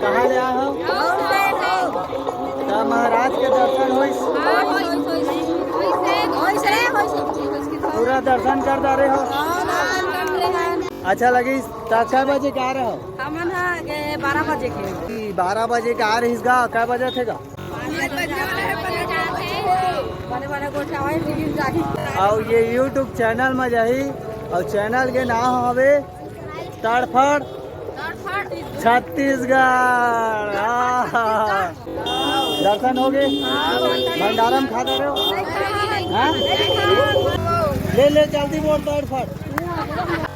कहाँ ले आए हो? महाराज के दर्शन हो? पूरा दर्शन कर जा रहे हो? अच्छा लगी। कै बजे के आ रहे हो? 12 बजे के। 12 बजे के आ रही गा? कै बजे थे गा? और ये यूट्यूब चैनल में जही और चैनल के नाम हवे तड़फड़ छत्तीसगढ़। दर्शन हो गए? भंडारा में खा रहे हो? ले जल्दी बोल तड़फड़।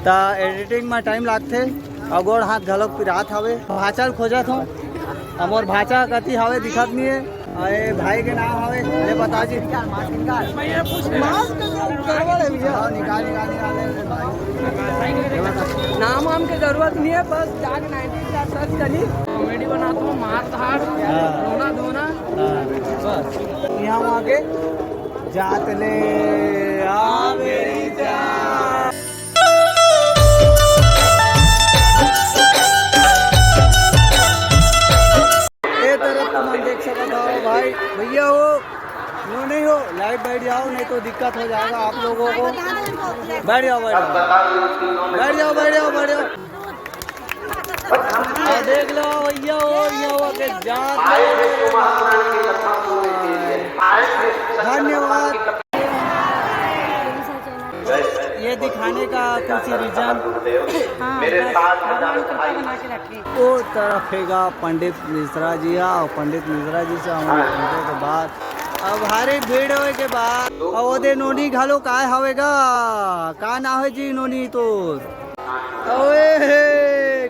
ता एडिटिंग में टाइम लागते और गोड़ हाथ घलोक पिरात हवे। भाचा खोजत हूँ। मोर भाचा कति हवे दिखत नहीं है। अरे भाई के नाम हवे ले बता जी। निकाल नाम वाम के जरूरत नहीं है, बस जाके 90 सर्च करी। कॉमेडी बनाता हूँ, मार धाड़, रोना धोना, बस यहाँ वहाँ के जात ले आ मेरी जान। देख सकते हो भाई भैया हो यूँ नहीं हो, लाइट बैठ जाओ नहीं तो दिक्कत हो जाएगा आप लोगों को। बैठ जाओ बैठ जाओ बैठ जाओ बैठ जाओ बैठ जाओ। देख लो भैया हो के जात। धन्यवाद। ये दिखाने का कुछ रीजन वो तरफेगा पंडित मिश्रा जी और पंडित मिश्रा जी से हमारे घंटे के बाद अब भारी भीड़ होए के बाद और ओदे नोनी घालो काय हवेगा का ना हो जी नोनी तो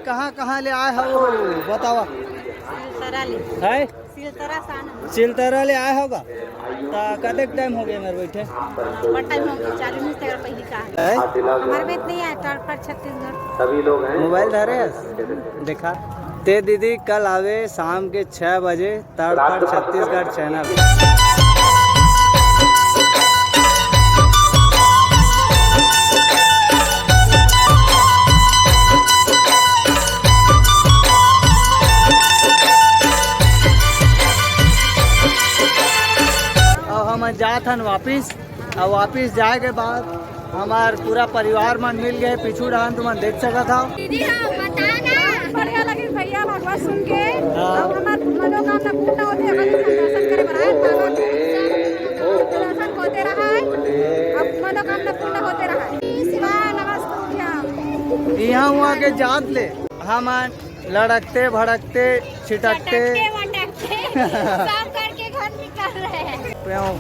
कहाँ ले आए हो बतावा है? सिलतरा ले आए होगा कते टाइम हो गया मेरे बैठे? टाइम हो गया 40 मिनट पहले का है। हमारे में नहीं है तड़फड़ छत्तीसगढ़। सभी लोग हैं मोबाइल धरे देखा ते दीदी कल आवे शाम के 6 बजे तड़फड़ छत्तीसगढ़ चैनल। जात हन वापिस और वापिस जाए के बाद हमार पूरा परिवार मन मिल गए पिछू रहन तुम देख सकत था। बढ़िया लगी भैया भगवान सुन के हमार मनोकामना पूर्ण होते दर्शन करे दर्शन होते रहा अब मनोकामना पूर्ण होते रहा। यहाँ हुआ के जात ले हम लड़कते भड़कते छिटकते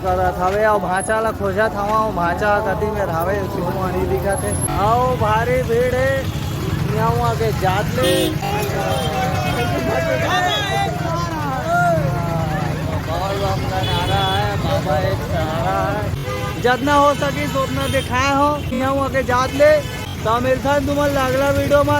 करत हवे और भाचा ला खोजत हवा भाचा कति में रहावे नहीं दिखा थे आओ भारी भीड़ है यहाँ वहाँ के जात ले। नारा है बाबा एक सहारा है जितना हो सके तो उतना दिखाए हो यहाँ वहाँ के जात ले। तो मिलता है तुम्हारे अगला वीडियो में।